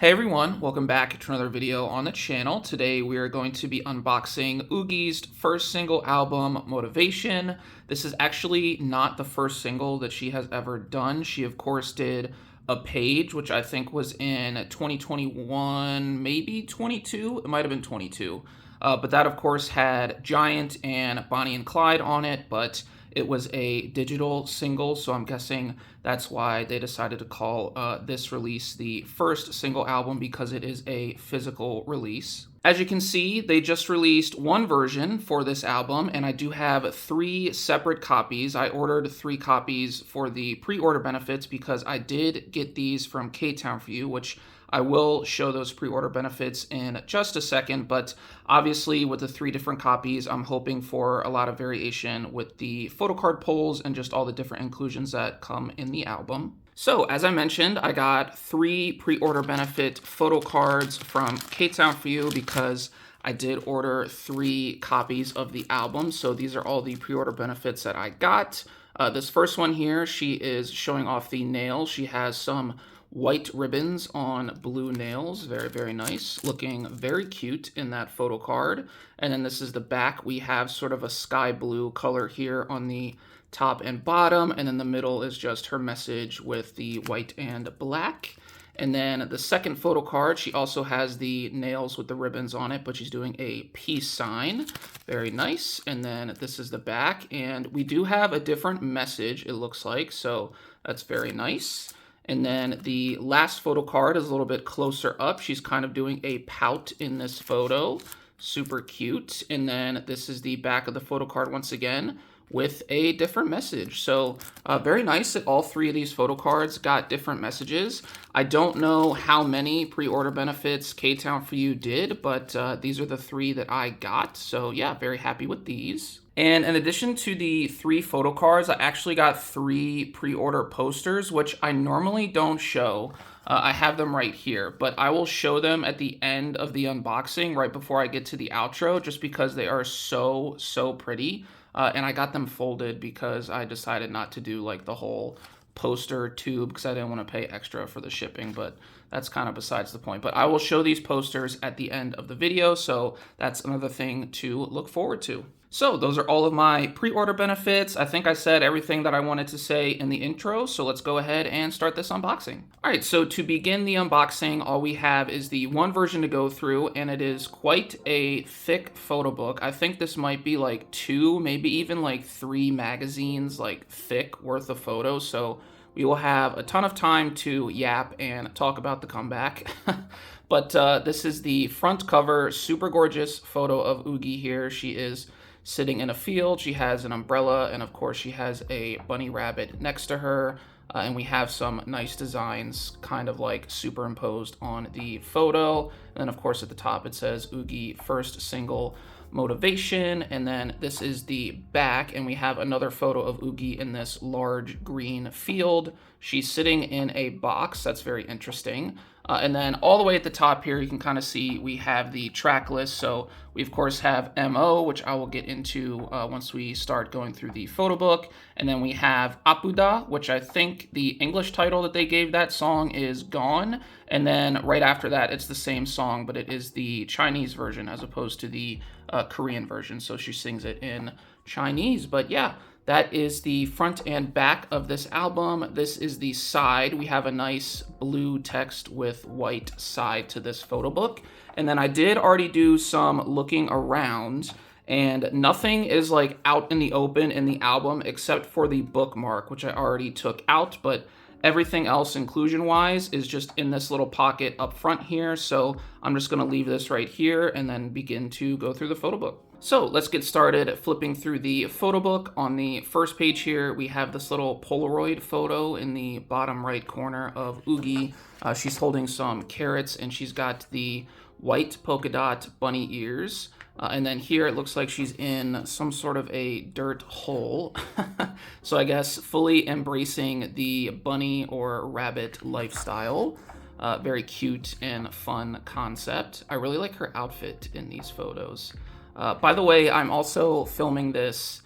Hey everyone, welcome back to another video on the channel. Today we are going to be unboxing Yuqi's first single album, Motivation. This is actually not the first single that she has ever done. She of course did A Page, which I think was in 2021, maybe 22, it might have been 22. But that of course had Giant and Bonnie and Clyde on it, but it was a digital single, so I'm guessing that's why they decided to call this release the first single album, because it is a physical release. As you can see, they just released one version for this album, and I do have 3 separate copies. I ordered 3 copies for the pre-order benefits because I did get these from K-Town for You, which I will show those pre-order benefits in just a second, but obviously with the 3 different copies, I'm hoping for a lot of variation with the photo card pulls and just all the different inclusions that come in the album. So, as I mentioned, I got 3 pre-order benefit photo cards from K-Town for You because I did order 3 copies of the album, so these are all the pre-order benefits that I got. This first one here, she is showing off the nails. She has some white ribbons on blue nails. Very, very nice. Looking very cute in that photo card. And then this is the back. We have sort of a sky blue color here on the top and bottom. And then the middle is just her message with the white and black. And then the second photo card, she also has the nails with the ribbons on it, but she's doing a peace sign. Very nice. And then this is the back. And we do have a different message, it looks like. So that's very nice. And then the last photo card is a little bit closer up. She's kind of doing a pout in this photo. Super cute. And then this is the back of the photo card once again with a different message. So very nice that all 3 of these photo cards got different messages. I don't know how many pre-order benefits K-Town for You did, but these are the 3 that I got. So yeah, very happy with these. And in addition to the 3 photo cards, I actually got 3 pre-order posters, which I normally don't show. I have them right here, but I will show them at the end of the unboxing, right before I get to the outro, just because they are so pretty. And I got them folded because I decided not to do like the whole poster tube because I didn't want to pay extra for the shipping, but that's kind of besides the point. But I will show these posters at the end of the video, so that's another thing to look forward to. So those are all of my pre-order benefits. I think I said everything that I wanted to say in the intro, so let's go ahead and start this unboxing. All right, so to begin the unboxing, all we have is the one version to go through, and it is quite a thick photo book. I think this might be like 2, maybe even like 3 magazines, like thick worth of photos, so we will have a ton of time to yap and talk about the comeback. But this is the front cover, super gorgeous photo of Yuqi here. She is sitting in a field. She has an umbrella, and of course she has a bunny rabbit next to her. And we have some nice designs kind of like superimposed on the photo. And then of course at the top it says Yuqi first single Motivation. And then this is the back, and we have another photo of Yuqi in this large green field. She's sitting in a box. That's very interesting. And then all the way at the top here, you can kind of see we have the track list. So we, of course, have MO, which I will get into once we start going through the photo book. And then we have Apuda, which I think the English title that they gave that song is Gone. And then right after that, it's the same song, but it is the Chinese version as opposed to the Korean version. So she sings it in Chinese. But yeah, that is the front and back of this album. This is the side. We have a nice blue text with white side to this photo book. And then I did already do some looking around, and nothing is like out in the open in the album except for the bookmark, which I already took out, but everything else inclusion-wise is just in this little pocket up front here. So I'm just gonna leave this right here and then begin to go through the photo book. So let's get started flipping through the photo book. On the first page here, we have this little Polaroid photo in the bottom right corner of Yuqi. She's holding some carrots, and she's got the white polka dot bunny ears. And then here it looks like she's in some sort of a dirt hole. So I guess fully embracing the bunny or rabbit lifestyle. Very cute and fun concept. I really like her outfit in these photos. By the way, I'm also filming this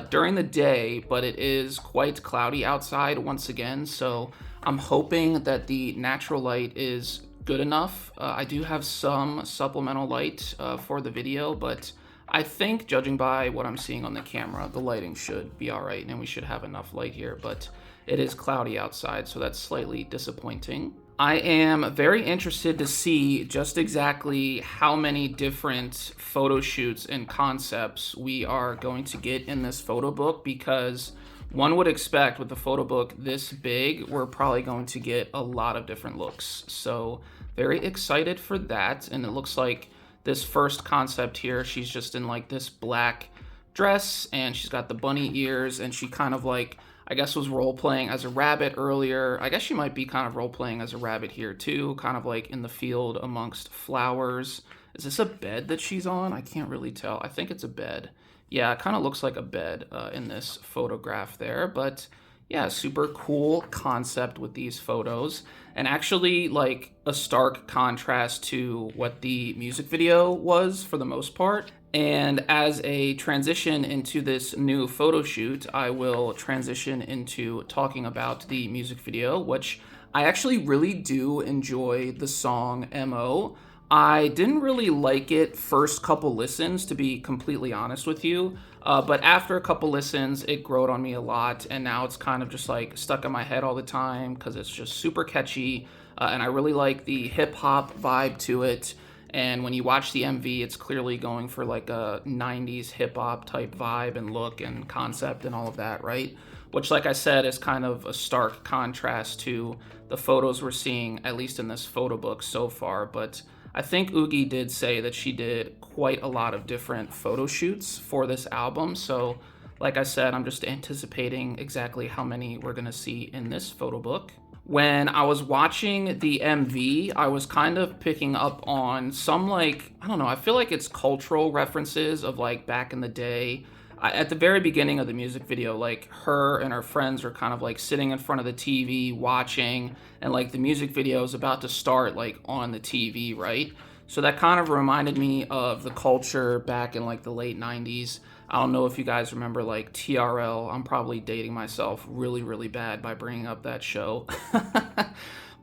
during the day, but it is quite cloudy outside once again, so I'm hoping that the natural light is good enough. I do have some supplemental light for the video, but I think, judging by what I'm seeing on the camera, the lighting should be all right, and we should have enough light here, but it is cloudy outside, so that's slightly disappointing. I am very interested to see just exactly how many different photo shoots and concepts we are going to get in this photo book, because one would expect with the photo book this big, we're probably going to get a lot of different looks. So very excited for that. And it looks like this first concept here, she's just in like this black dress and she's got the bunny ears, and she kind of like, I guess, was role playing as a rabbit earlier. I guess she might be kind of role playing as a rabbit here too, kind of like in the field amongst flowers. Is this a bed that she's on? I can't really tell. I think it's a bed. Yeah, it kind of looks like a bed in this photograph there, but yeah, super cool concept with these photos, and actually like a stark contrast to what the music video was for the most part. And as a transition into this new photo shoot, I will transition into talking about the music video, which I actually really do enjoy the song MO. I didn't really like it first couple listens, to be completely honest with you. But after a couple listens, it growed on me a lot. And now it's kind of just like stuck in my head all the time because it's just super catchy. And I really like the hip hop vibe to it. And when you watch the MV, it's clearly going for like a 90s hip hop type vibe and look and concept and all of that, right? Which, like I said, is kind of a stark contrast to the photos we're seeing, at least in this photo book so far. But I think Yuqi did say that she did quite a lot of different photo shoots for this album. So, like I said, I'm just anticipating exactly how many we're going to see in this photo book. When I was watching the MV, I was kind of picking up on some, like, I don't know, I feel like it's cultural references of like back in the day. At the very beginning of the music video, like her and her friends are kind of like sitting in front of the TV watching, and like the music video is about to start like on the TV, right? So that kind of reminded me of the culture back in like the late 90s. I don't know if you guys remember like TRL. I'm probably dating myself really, really bad by bringing up that show.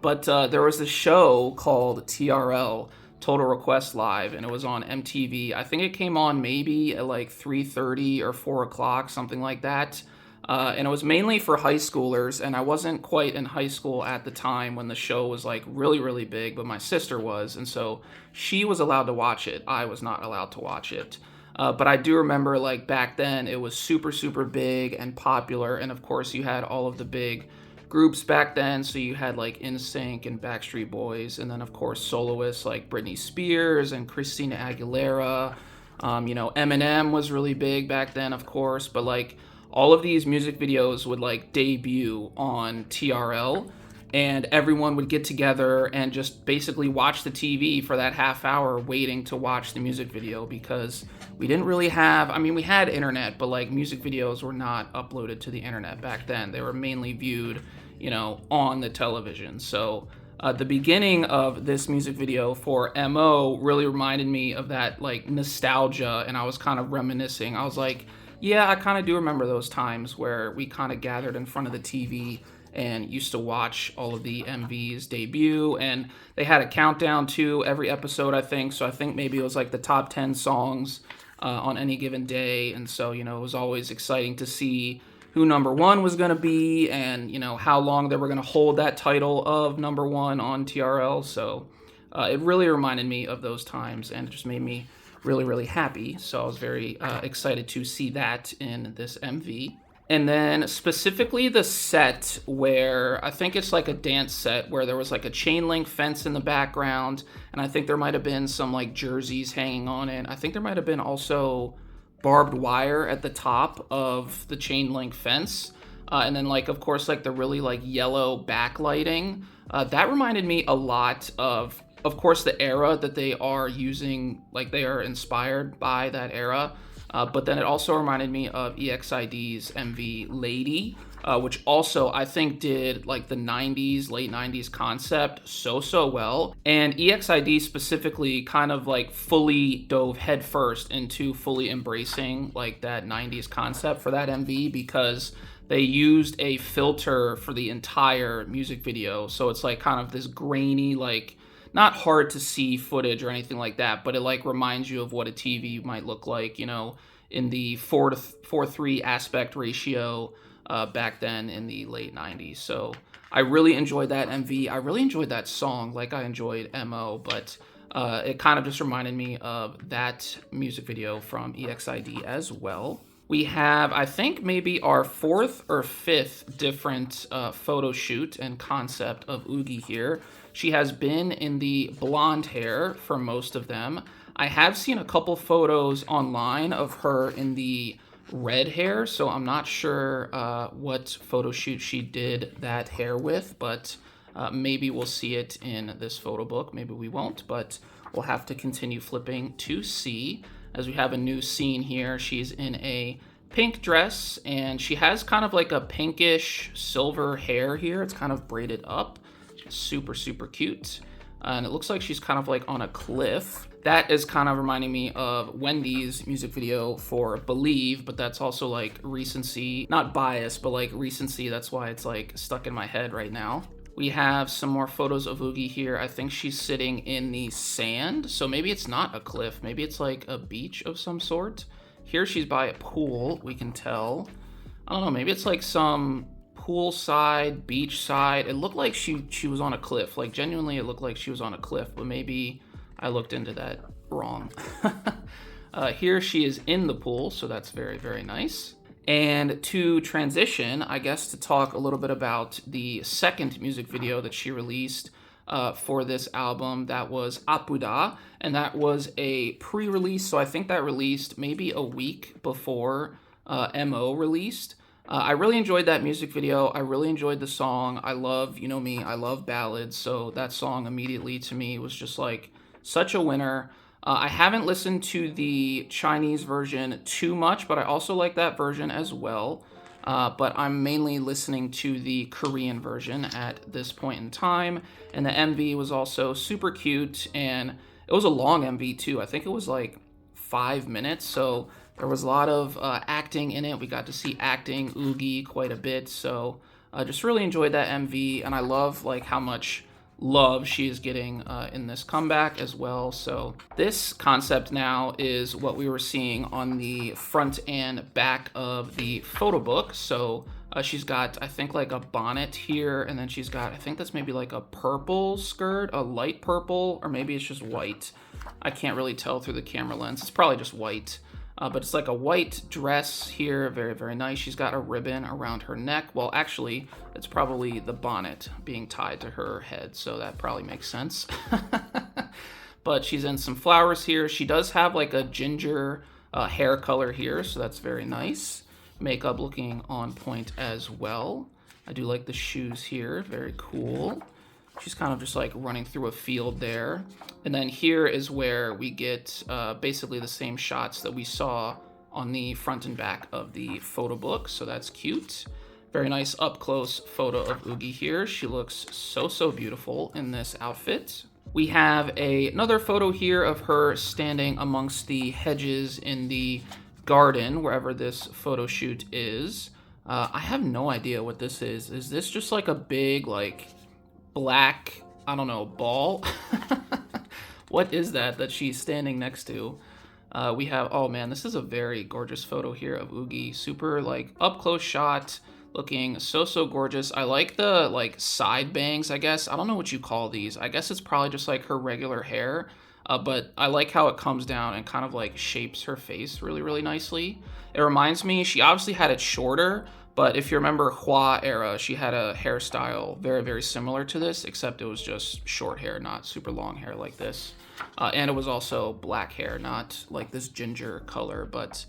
But there was this show called TRL, Total Request Live, and it was on MTV. I think it came on maybe at like 3:30 or 4 o'clock, something like that. And it was mainly for high schoolers, and I wasn't quite in high school at the time when the show was like really, really big, but my sister was, and so she was allowed to watch it. I was not allowed to watch it. But I do remember like back then it was super, super big and popular, and of course you had all of the big groups back then. So you had like NSYNC and Backstreet Boys, and then of course soloists like Britney Spears and Christina Aguilera. Eminem was really big back then, of course, but like all of these music videos would like debut on TRL, and everyone would get together and just basically watch the TV for that half hour waiting to watch the music video, because we didn't really have, I mean, we had internet, but like music videos were not uploaded to the internet back then. They were mainly viewed, on the television. So the beginning of this music video for MO really reminded me of that like nostalgia, and I was kind of reminiscing. I was like, yeah, I kind of do remember those times where we kind of gathered in front of the TV and used to watch all of the MVs debut, and they had a countdown to every episode, I think. So I think maybe it was like the top 10 songs on any given day, and so it was always exciting to see who number one was going to be, and how long they were going to hold that title of number one on TRL. So it really reminded me of those times, and it just made me really, really happy. So I was very excited to see that in this MV. And then specifically the set where I think it's like a dance set where there was like a chain link fence in the background, and I think there might have been some like jerseys hanging on it. I think there might have been also barbed wire at the top of the chain link fence. And then like, of course, like the really like yellow backlighting. That reminded me a lot of course, the era that they are using, like they are inspired by that era. But then it also reminded me of EXID's MV Lady, which also I think did like the 90s, late 90s concept so well. And EXID specifically kind of like fully dove headfirst into fully embracing like that 90s concept for that MV, because they used a filter for the entire music video. So it's like kind of this grainy, like not hard to see footage or anything like that, but it like reminds you of what a TV might look like, you know, in the 4:3 aspect ratio back then in the late 90s. So I really enjoyed that MV. I really enjoyed that song, like I enjoyed MO, but it kind of just reminded me of that music video from EXID as well. We have, I think, maybe our 4th or 5th different photo shoot and concept of Oogie here. She has been in the blonde hair for most of them. I have seen a couple photos online of her in the red hair, so I'm not sure what photo shoot she did that hair with, but maybe we'll see it in this photo book. Maybe we won't, but we'll have to continue flipping to see. As we have a new scene here, she's in a pink dress, and she has kind of like a pinkish silver hair here. It's kind of braided up. She's super, super cute. And it looks like she's kind of like on a cliff. That is kind of reminding me of Wendy's music video for Believe, but that's also like recency, not bias, but like recency. That's why it's like stuck in my head right now. We have some more photos of Oogie here. I think she's sitting in the sand, so maybe it's not a cliff. Maybe it's like a beach of some sort. Here she's by a pool, we can tell. I don't know, maybe it's like some poolside, beachside. It looked like she was on a cliff. Like genuinely, it looked like she was on a cliff, but maybe I looked into that wrong. Here she is in the pool, so that's very, very nice. And to transition, I guess, to talk a little bit about the second music video that she released for this album. That was Apuda, and that was a pre-release, so I think that released maybe a week before MO released. I really enjoyed that music video. I really enjoyed the song. I love, you know me, I love ballads, so that song immediately to me was just like such a winner. I haven't listened to the Chinese version too much, but I also like that version as well. But I'm mainly listening to the Korean version at this point in time. And the MV was also super cute, and it was a long MV too. I think it was like 5 minutes, so there was a lot of acting in it. We got to see acting Oogie quite a bit, so just really enjoyed that MV, and I love like how much love she is getting in this comeback as well. So this concept now is what we were seeing on the front and back of the photo book. So she's got, I think, like a bonnet here, and then she's got, I think that's maybe like a purple skirt, a light purple, or maybe it's just white. I can't really tell through the camera lens. It's probably just white. But it's like a white dress here, very, very nice. She's got a ribbon around her neck. Well, actually, it's probably the bonnet being tied to her head, so that probably makes sense. But she's in some flowers here. She does have like a ginger hair color here, so that's very nice. Makeup looking on point as well. I do like the shoes here, very cool. She's kind of just like running through a field there. And then here is where we get basically the same shots that we saw on the front and back of the photo book. So that's cute. Very nice up close photo of Oogie here. She looks so, so beautiful in this outfit. We have another photo here of her standing amongst the hedges in the garden, wherever this photo shoot is. I have no idea what this is. Is this just like a big, like, black, I don't know, ball? What is that she's standing next to? We have, oh man, this is a very gorgeous photo here of Oogie. Super like up close shot, looking so, so gorgeous. I like the like side bangs, I guess. I don't know what you call these. I guess it's probably just like her regular hair. But I like how it comes down and kind of like shapes her face really, really nicely. It reminds me, she obviously had it shorter, but if you remember Hua era, she had a hairstyle very, very similar to this, except it was just short hair, not super long hair like this. And it was also black hair, not like this ginger color, but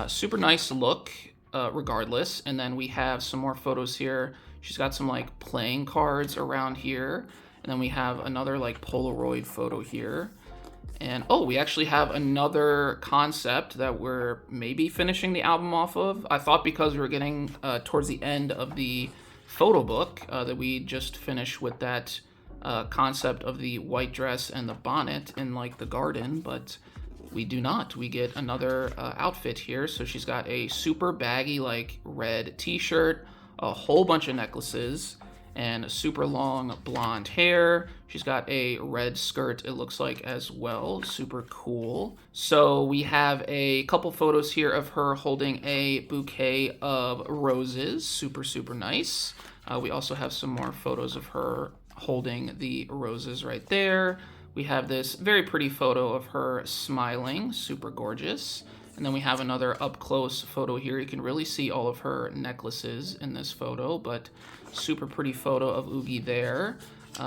super nice look regardless. And then we have some more photos here. She's got some like playing cards around here. And then we have another like Polaroid photo here. And oh, we actually have another concept that we're maybe finishing the album off of. I thought because we were getting towards the end of the photo book that we just finished with that concept of the white dress and the bonnet in like the garden, but we do not. We get another outfit here. So she's got a super baggy like red t-shirt, a whole bunch of necklaces, and super long blonde hair. She's got a red skirt, it looks like, as well. Super cool. So we have a couple photos here of her holding a bouquet of roses. Super, super nice. We also have some more photos of her holding the roses right there. We have this very pretty photo of her smiling, super gorgeous. And then we have another up-close photo here. You can really see all of her necklaces in this photo, but super pretty photo of Yuqi there.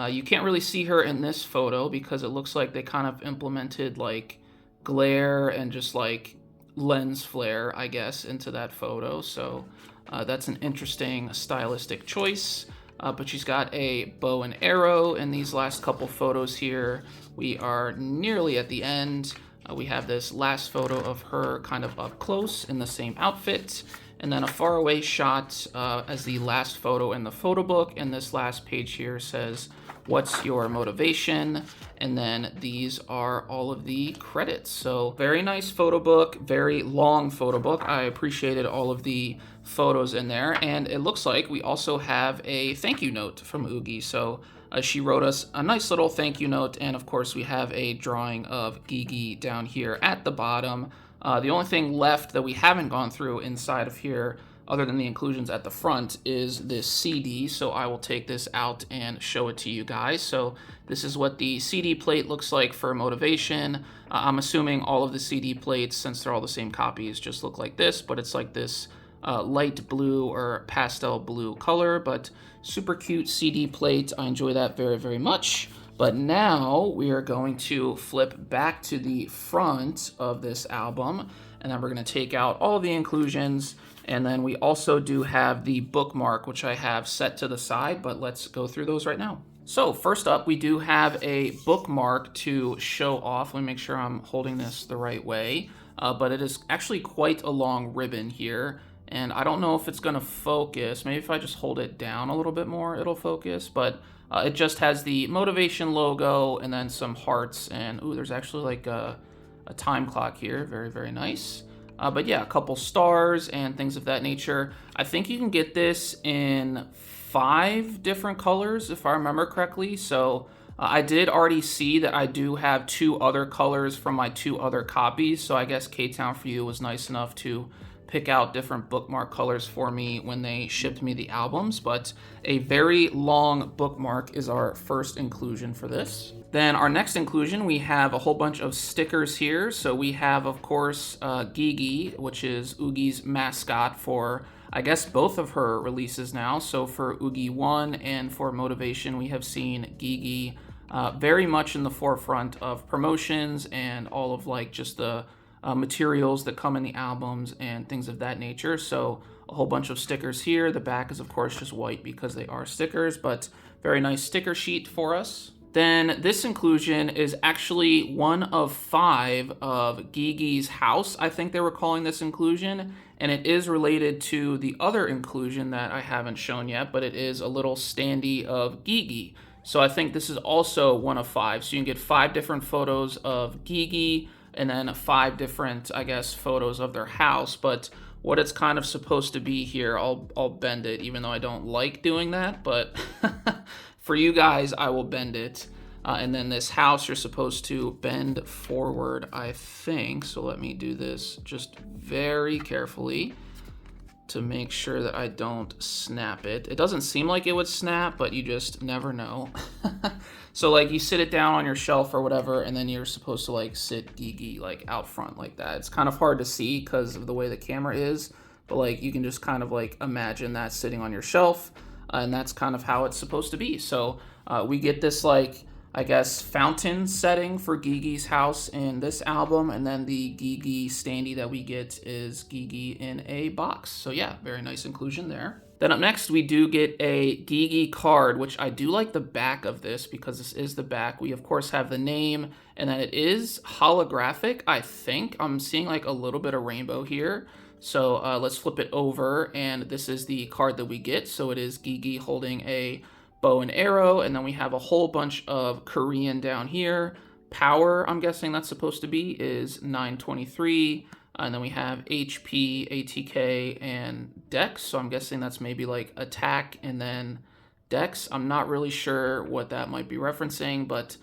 You can't really see her in this photo because it looks like they kind of implemented like glare and just like lens flare, I guess, into that photo. So that's an interesting stylistic choice. But she's got a bow and arrow in these last couple photos here. We are nearly at the end. We have this last photo of her kind of up close in the same outfit, and then a faraway shot as the last photo in the photo book. And this last page here says, "What's your motivation?" And then these are all of the credits. So very nice photo book, very long photo book. I appreciated all of the photos in there. And it looks like we also have a thank you note from Yuqi. So she wrote us a nice little thank you note, and of course we have a drawing of Yuqi down here at the bottom. The only thing left that we haven't gone through inside of here, other than the inclusions at the front, is this CD. So I will take this out and show it to you guys. So this is what the CD plate looks like for motivation. I'm assuming all of the CD plates, since they're all the same copies, just look like this, but it's like this light blue or pastel blue color, but super cute CD plate. I enjoy that very, very much. But now we are going to flip back to the front of this album, and then we're going to take out all the inclusions, and then we also do have the bookmark, which I have set to the side, but let's go through those right now. So first up, we do have a bookmark to show off. Let me make sure I'm holding this the right way, but it is actually quite a long ribbon here. And I don't know if it's gonna focus. Maybe if I just hold it down a little bit more, it'll focus. But it just has the motivation logo and then some hearts. And ooh, there's actually like a time clock here. Very, very nice. But yeah, a couple stars and things of that nature. I think you can get this in 5 different colors, if I remember correctly. So I did already see that I do have 2 other colors from my 2 other copies. So I guess K-Town for You was nice enough to pick out different bookmark colors for me when they shipped me the albums, but a very long bookmark is our first inclusion for this. Then our next inclusion, we have a whole bunch of stickers here. So we have, of course, Gigi, which is Yuqi's mascot for, I guess, both of her releases now. So for Yuqi 1 and for Motivation, we have seen Gigi very much in the forefront of promotions and all of like just the materials that come in the albums and things of that nature. So a whole bunch of stickers here. The back is of course just white because they are stickers, but very nice sticker sheet for us. Then this inclusion is actually one of 5 of Gigi's house. I think they were calling this inclusion, and it is related to the other inclusion that I haven't shown yet, but it is a little standee of Gigi. So I think this is also one of 5. So you can get 5 different photos of Gigi, and then 5 different, I guess, photos of their house. But what it's kind of supposed to be here, I'll bend it, even though I don't like doing that. But for you guys, I will bend it. And then this house, you're supposed to bend forward, I think. So let me do this just very carefully to make sure that I don't snap it. It doesn't seem like it would snap, but you just never know. So like you sit it down on your shelf or whatever, and then you're supposed to like sit Gigi like out front like that. It's kind of hard to see because of the way the camera is, but like you can just kind of like imagine that sitting on your shelf, and that's kind of how it's supposed to be. So we get this like, I guess, fountain setting for Gigi's house in this album, and then the Gigi standee that we get is Gigi in a box. So yeah, very nice inclusion there. Then up next, we do get a Gigi card, which I do like the back of this because this is the back. We, of course, have the name, and then it is holographic, I think. I'm seeing like a little bit of rainbow here. So let's flip it over, and this is the card that we get. So it is Gigi holding a bow and arrow, and then we have a whole bunch of Korean down here. Power, I'm guessing that's supposed to be, is 923. And then we have HP, ATK, and Dex. So I'm guessing that's maybe like attack and then decks. I'm not really sure what that might be referencing, but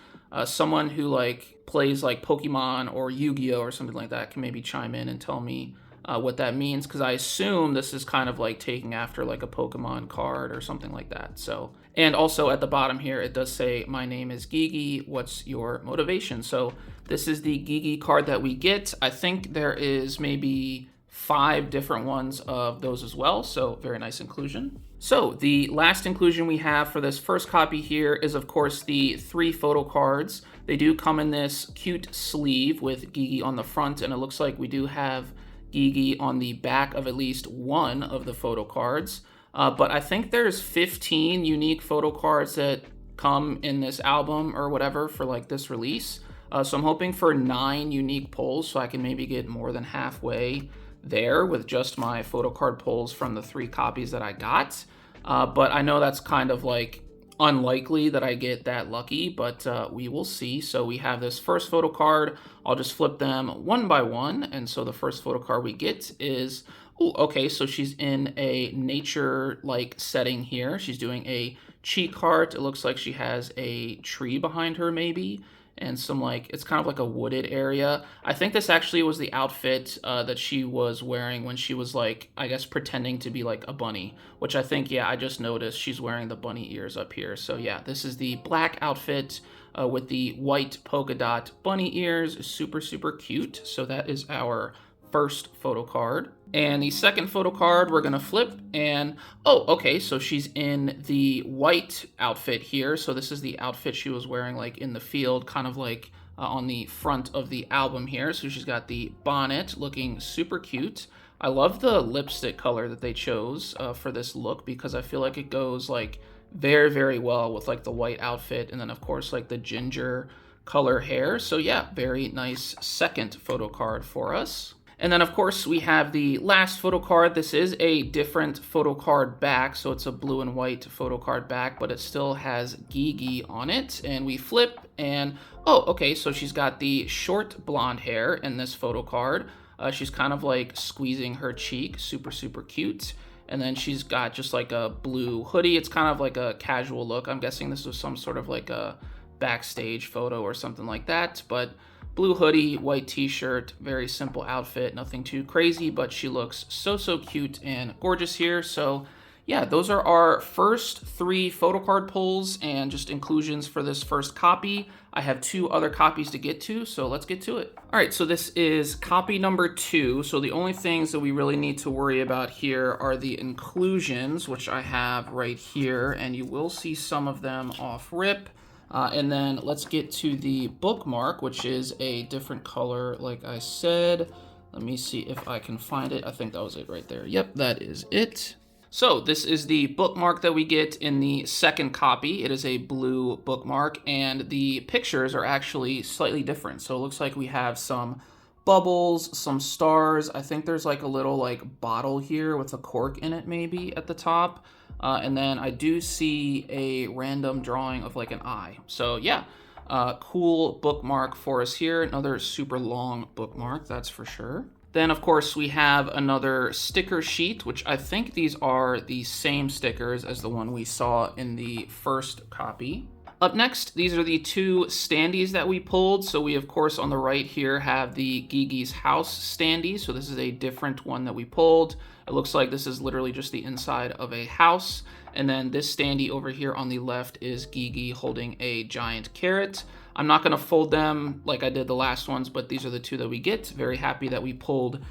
someone who like plays like Pokemon or Yu-Gi-Oh or something like that can maybe chime in and tell me what that means, because I assume this is kind of like taking after like a Pokemon card or something like that. So, and also at the bottom here, it does say, "My name is Gigi, what's your motivation?" So this is the Gigi card that we get. I think there is maybe 5 different ones of those as well, so very nice inclusion. So the last inclusion we have for this first copy here is, of course, the 3 photo cards. They do come in this cute sleeve with Gigi on the front, and it looks like we do have Gigi on the back of at least one of the photo cards. But I think there's 15 unique photo cards that come in this album or whatever for like this release. So I'm hoping for 9 unique pulls, so I can maybe get more than halfway there with just my photo card pulls from the 3 copies that I got. But I know that's kind of like unlikely that I get that lucky, but we will see. So we have this first photo card. I'll just flip them one by one. And so the first photo card we get is, oh, okay, so she's in a nature-like setting here. She's doing a cheek heart. It looks like she has a tree behind her maybe, and some like, it's kind of like a wooded area. I think this actually was the outfit that she was wearing when she was like, I guess, pretending to be like a bunny, which I think, yeah, I just noticed she's wearing the bunny ears up here. So yeah, this is the black outfit with the white polka dot bunny ears. Super, super cute. So that is our first photo card. And the second photo card we're gonna flip, and oh, okay, so she's in the white outfit here. So this is the outfit she was wearing like in the field, kind of like on the front of the album here. So she's got the bonnet, looking super cute. I love the lipstick color that they chose for this look, because I feel like it goes like very, very well with like the white outfit, and then of course like the ginger color hair. So yeah, very nice second photo card for us. And then, of course, we have the last photo card. This is a different photo card back, so it's a blue and white photo card back, but it still has Gigi on it. And we flip, and oh, okay, so she's got the short blonde hair in this photo card. She's kind of like squeezing her cheek, super, super cute. And then she's got just like a blue hoodie. It's kind of like a casual look. I'm guessing this was some sort of like a backstage photo or something like that, but blue hoodie, white t-shirt, very simple outfit, nothing too crazy, but she looks so, so cute and gorgeous here. So yeah, those are our first 3 photo card pulls and just inclusions for this first copy. I have 2 other copies to get to, so let's get to it. All right, so this is copy number 2. So the only things that we really need to worry about here are the inclusions, which I have right here, and you will see some of them off rip. And then let's get to the bookmark, which is a different color, like I said. Let me see if I can find it. I think that was it right there. Yep, that is it. So this is the bookmark that we get in the second copy. It is a blue bookmark, and the pictures are actually slightly different. So it looks like we have some bubbles, some stars. I think there's like a little like bottle here with a cork in it maybe at the top. And then I do see a random drawing of like an eye. So yeah, cool bookmark for us here. Another super long bookmark, that's for sure. Then of course we have another sticker sheet, which I think these are the same stickers as the one we saw in the first copy. Up next, these are the 2 standees that we pulled. So we, of course, on the right here have the Gigi's House standee. So this is a different one that we pulled. It looks like this is literally just the inside of a house. And then this standee over here on the left is Gigi holding a giant carrot. I'm not going to fold them like I did the last ones, but these are the 2 that we get. Very happy that we pulled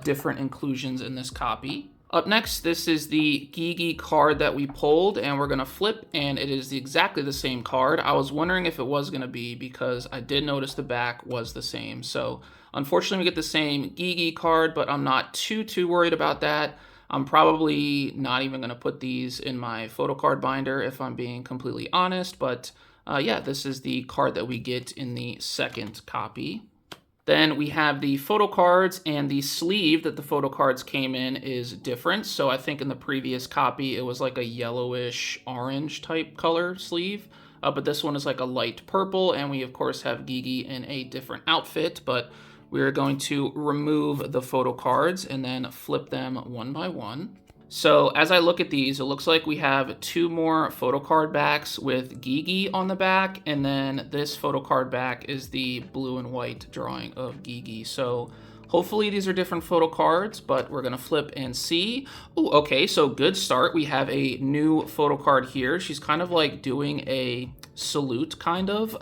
different inclusions in this copy. Up next, this is the Gigi card that we pulled, and we're going to flip, and it is exactly the same card. I was wondering if it was going to be, because I did notice the back was the same. So unfortunately, we get the same Gigi card, but I'm not too worried about that. I'm probably not even going to put these in my photo card binder if I'm being completely honest, but yeah, this is the card that we get in the second copy. Then we have the photo cards, and the sleeve that the photo cards came in is different. So I think in the previous copy, it was like a yellowish orange type color sleeve. But this one is like a light purple, and we of course have Gigi in a different outfit, but we're going to remove the photo cards and then flip them one by one. So as I look at these, it looks like we have 2 more photo card backs with Gigi on the back, and then this photo card back is the blue and white drawing of Gigi. So hopefully these are different photo cards, but we're gonna flip and see. Oh, okay, so good start. We have a new photo card here. She's kind of like doing a salute, kind of.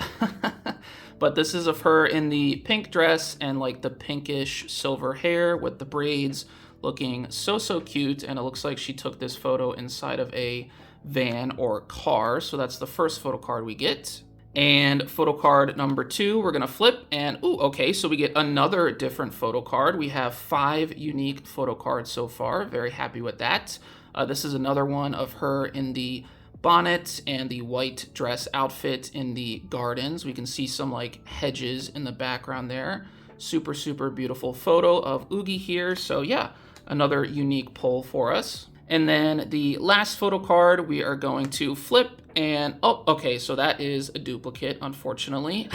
But this is of her in the pink dress and like the pinkish silver hair with the braids, looking so cute. And it looks like she took this photo inside of a van or car. So that's the first photo card we get. And photo card number 2, we're gonna flip, and ooh, okay, so we get another different photo card. We have 5 unique photo cards so far. Very happy with that. This is another one of her in the bonnet and the white dress outfit in the gardens. We can see some like hedges in the background there. Super beautiful photo of Oogie here. So yeah, another unique pull for us. And then the last photo card we are going to flip, and oh, okay, so that is a duplicate, unfortunately.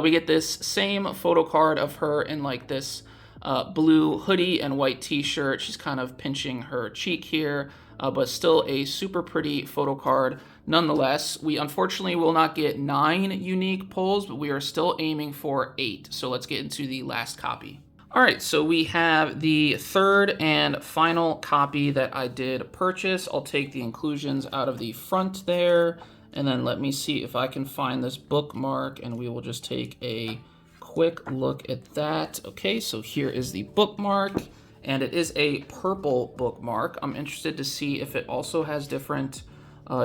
We get this same photo card of her in like this blue hoodie and white t-shirt. She's kind of pinching her cheek here, but still a super pretty photo card. Nonetheless, we unfortunately will not get 9 unique pulls, but we are still aiming for 8. So let's get into the last copy. All right, so we have the third and final copy that I did purchase. I'll take the inclusions out of the front there, and then let me see if I can find this bookmark, and we will just take a quick look at that. Okay, so here is the bookmark, and it is a purple bookmark. I'm interested to see if it also has different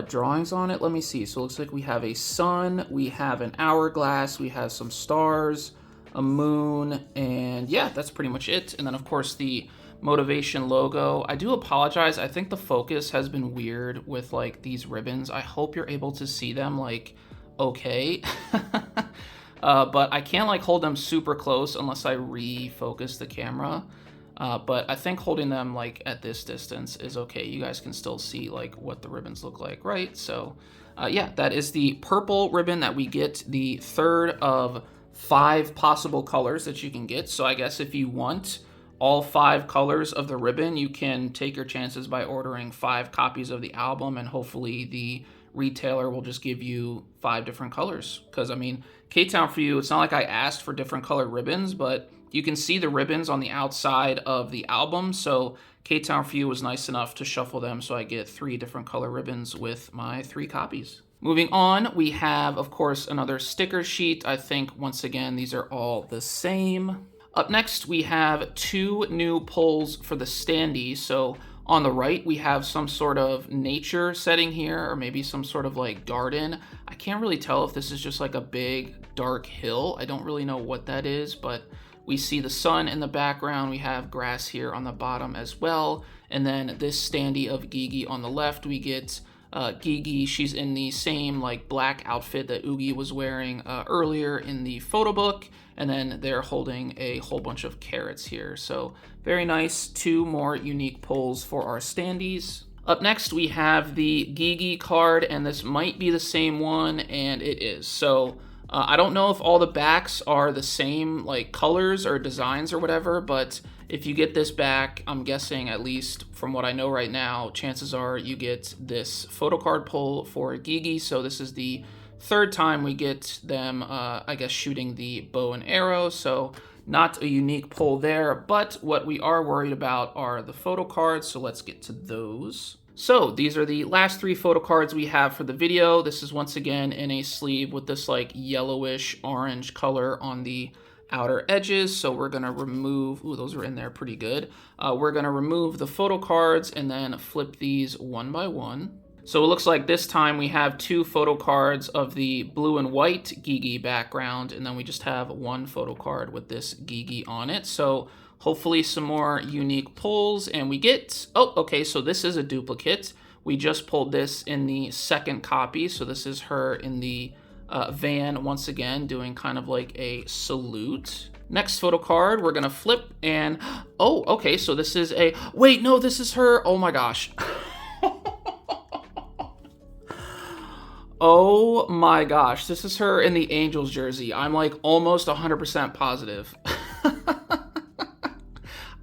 drawings on it. Let me see. So it looks like we have a sun, we have an hourglass, we have some stars, a moon, and yeah, that's pretty much it. And then of course the motivation logo. I do apologize. I think the focus has been weird with like these ribbons. I hope you're able to see them like okay. But I can't like hold them super close unless I refocus the camera. But I think holding them like at this distance is okay. You guys can still see like what the ribbons look like, right? So yeah, that is the purple ribbon that we get, the third of 5 possible colors that you can get. So I guess if you want all 5 colors of the ribbon, you can take your chances by ordering 5 copies of the album, and hopefully the retailer will just give you 5 different colors. Because I mean, K-Town for You, it's not like I asked for different colored ribbons, but you can see the ribbons on the outside of the album. So K-Town for You was nice enough to shuffle them so I get 3 different color ribbons with my 3 copies. Moving on, we have, of course, another sticker sheet. I think, once again, these are all the same. Up next, we have 2 new pulls for the standee. So on the right, we have some sort of nature setting here, or maybe some sort of like garden. I can't really tell if this is just like a big dark hill. I don't really know what that is, but we see the sun in the background. We have grass here on the bottom as well. And then this standee of Gigi on the left, we get Gigi. She's in the same like black outfit that Oogie was wearing earlier in the photo book, and then they're holding a whole bunch of carrots here. So very nice. 2 more unique pulls for our standees. Up next, we have the Gigi card, and this might be the same one, and it is. So I don't know if all the backs are the same like colors or designs or whatever, but if you get this back, I'm guessing, at least from what I know right now, chances are you get this photo card pull for Gigi. So this is the 3rd time we get them, I guess, shooting the bow and arrow. So not a unique pull there, but what we are worried about are the photo cards. So let's get to those. So these are the last 3 photo cards we have for the video. This is once again in a sleeve with this like yellowish orange color on the outer edges. So we're gonna remove, ooh, those are in there pretty good. We're gonna remove the photo cards and then flip these one by one. So it looks like this time we have 2 photo cards of the blue and white Gigi background, and then we just have 1 photo card with this Gigi on it. So hopefully some more unique pulls, and we get, oh, okay, so this is a duplicate. We just pulled this in the 2nd copy. So this is her in the van once again doing kind of like a salute. Next photo card we're gonna flip, and oh, okay, so this is a, wait, no, this is her. Oh my gosh. Oh my gosh, this is her in the Angels jersey. I'm like almost 100% positive.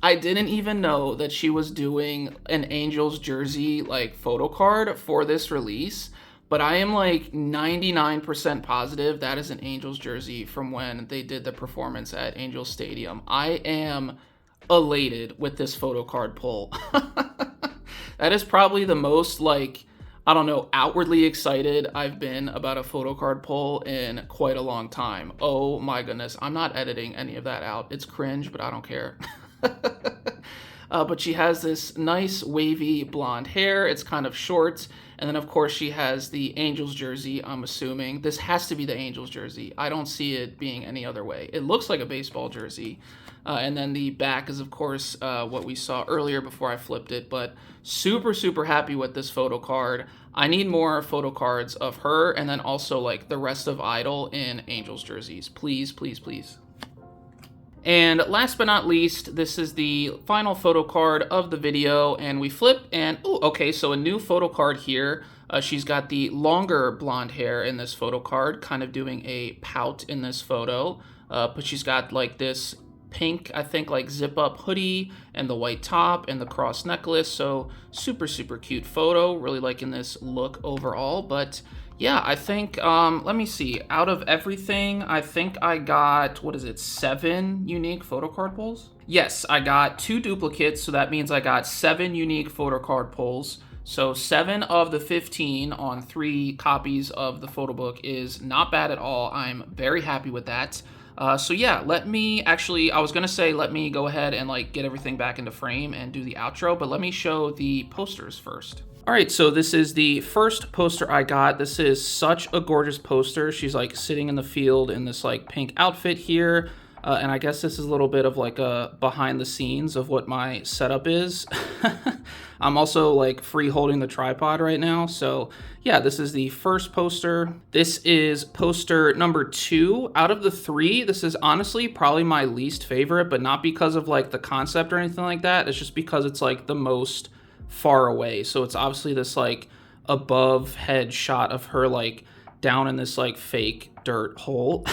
I didn't even know that she was doing an Angels jersey like photo card for this release, but I am like 99% positive that is an Angels jersey from when they did the performance at Angels Stadium. I am elated with this photo card pull. That is probably the most like, I don't know, outwardly excited I've been about a photo card pull in quite a long time. Oh my goodness, I'm not editing any of that out. It's cringe, but I don't care. But she has this nice wavy blonde hair. It's kind of short. And then, of course, she has the Angels jersey, I'm assuming. This has to be the Angels jersey. I don't see it being any other way. It looks like a baseball jersey. And then the back is, of course, what we saw earlier before I flipped it. But super, super happy with this photo card. I need more photo cards of her and then also, like, the rest of i-dle in Angels jerseys. Please, please, please. And last but not least, this is the final photo card of the video, and we flip, and oh, okay, so a new photo card here. She's got the longer blonde hair in this photo card, kind of doing a pout in this photo, but she's got like this pink, I think, like zip-up hoodie and the white top and the cross necklace, so super, super cute photo. Really liking this look overall, but yeah, I think, let me see. Out of everything, I think I got, what is it, 7 unique photo card pulls? Yes, I got 2 duplicates, so that means I got 7 unique photo card pulls. So 7 of the 15 on 3 copies of the Photobook is not bad at all. I'm very happy with that. So yeah, let me actually, I was gonna say, let me go ahead and like get everything back into frame and do the outro, but let me show the posters first. All right, so this is the first poster I got. This is such a gorgeous poster. She's like sitting in the field in this like pink outfit here. And I guess this is a little bit of like a behind the scenes of what my setup is. I'm also like free holding the tripod right now. So yeah, this is the first poster. This is poster number 2 out of the 3. This is honestly probably my least favorite, but not because of like the concept or anything like that. It's just because it's like the most far away. So it's obviously this like above head shot of her like down in this like fake dirt hole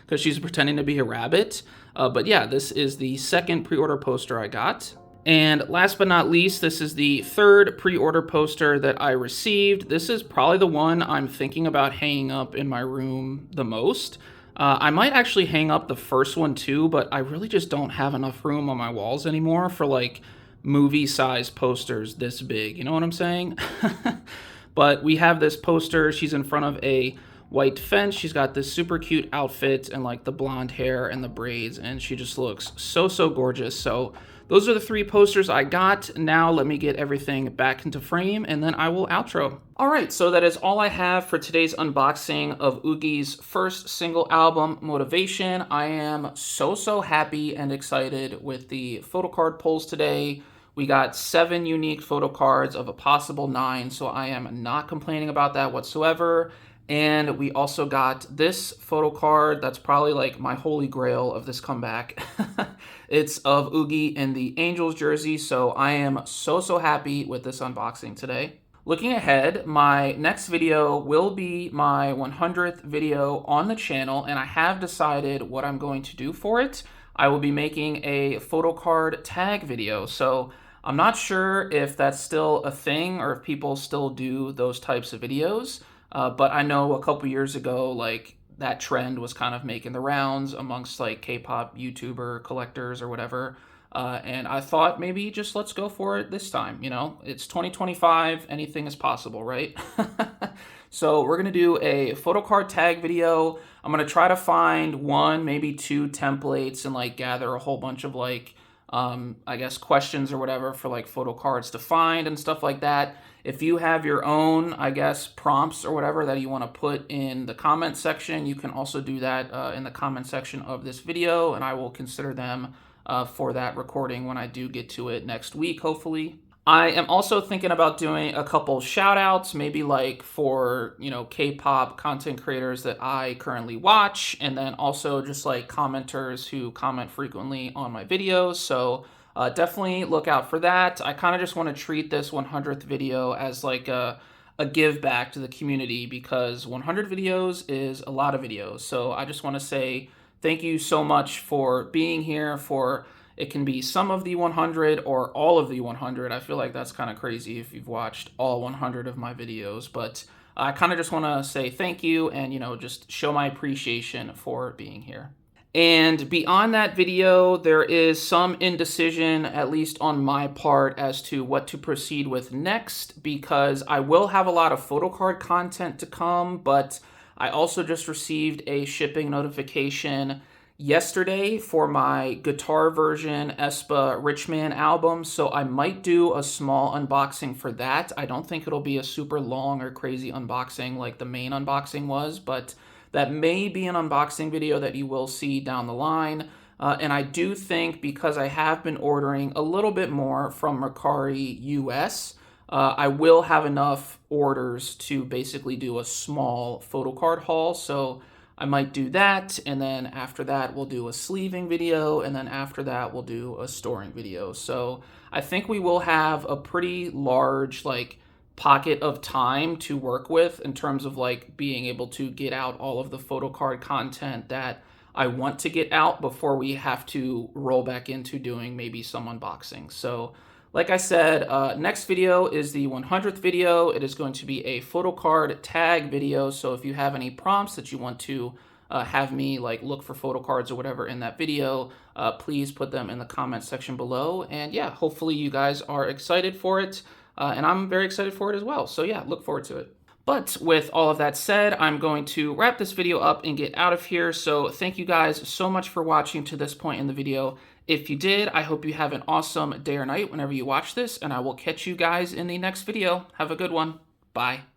because she's pretending to be a rabbit. But yeah, this is the second pre-order poster I got. And last but not least, this is the third pre-order poster that I received. This is probably the one I'm thinking about hanging up in my room the most. I might actually hang up the first one too, but I really just don't have enough room on my walls anymore for like movie-sized posters this big. You know what I'm saying? But we have this poster. She's in front of a white fence. She's got this super cute outfit and like the blonde hair and the braids, and she just looks so, so gorgeous. So those are the 3 posters I got. Now let me get everything back into frame and then I will outro. All right, so that is all I have for today's unboxing of Yuqi's first single album, Motivation. I am so, so happy and excited with the photo card pulls today. We got 7 unique photo cards of a possible 9, so I am not complaining about that whatsoever. And we also got this photo card that's probably like my holy grail of this comeback. It's of Yuqi in the Angels jersey, so I am so, so happy with this unboxing today. Looking ahead, my next video will be my 100th video on the channel, and I have decided what I'm going to do for it. I will be making a photo card tag video, so I'm not sure if that's still a thing or if people still do those types of videos, but I know a couple years ago, like, that trend was kind of making the rounds amongst, like, K-pop YouTuber collectors or whatever, and I thought maybe just let's go for it this time, you know? It's 2025, anything is possible, right? So we're going to do a photo card tag video. I'm going to try to find 1, maybe 2 templates and, like, gather a whole bunch of, like, I guess questions or whatever for like photo cards to find and stuff like that. If you have your own, I guess, prompts or whatever that you want to put in the comment section, you can also do that in the comment section of this video, and I will consider them for that recording when I do get to it next week, hopefully. I am also thinking about doing a couple shout outs, maybe like for, you know, K-pop content creators that I currently watch, and then also just like commenters who comment frequently on my videos. So definitely look out for that. I kind of just want to treat this 100th video as like a give back to the community because 100 videos is a lot of videos. So I just want to say thank you so much for being here, for It can be some of the 100 or all of the 100. I feel like that's kind of crazy if you've watched all 100 of my videos, but I kind of just want to say thank you and, just show my appreciation for being here. And beyond that video, there is some indecision, at least on my part, as to what to proceed with next, because I will have a lot of photocard content to come, but I also just received a shipping notification yesterday for my guitar version aespa Richman album, so I might do a small unboxing for that. I don't think it'll be a super long or crazy unboxing like the main unboxing was, but that may be an unboxing video that you will see down the line. And I do think, because I have been ordering a little bit more from Mercari US, I will have enough orders to basically do a small photocard haul. So I might do that, and then after that we'll do a sleeving video, and then after that we'll do a storing video. So I think we will have a pretty large pocket of time to work with in terms of being able to get out all of the photocard content that I want to get out before we have to roll back into doing maybe some unboxing. So like I said, next video is the 100th video. It is going to be a photocard tag video. So if you have any prompts that you want to have me look for photocards or whatever in that video, please put them in the comment section below. And yeah, hopefully you guys are excited for it. And I'm very excited for it as well. So yeah, look forward to it. But with all of that said, I'm going to wrap this video up and get out of here. So thank you guys so much for watching to this point in the video. If you did, I hope you have an awesome day or night whenever you watch this, and I will catch you guys in the next video. Have a good one. Bye.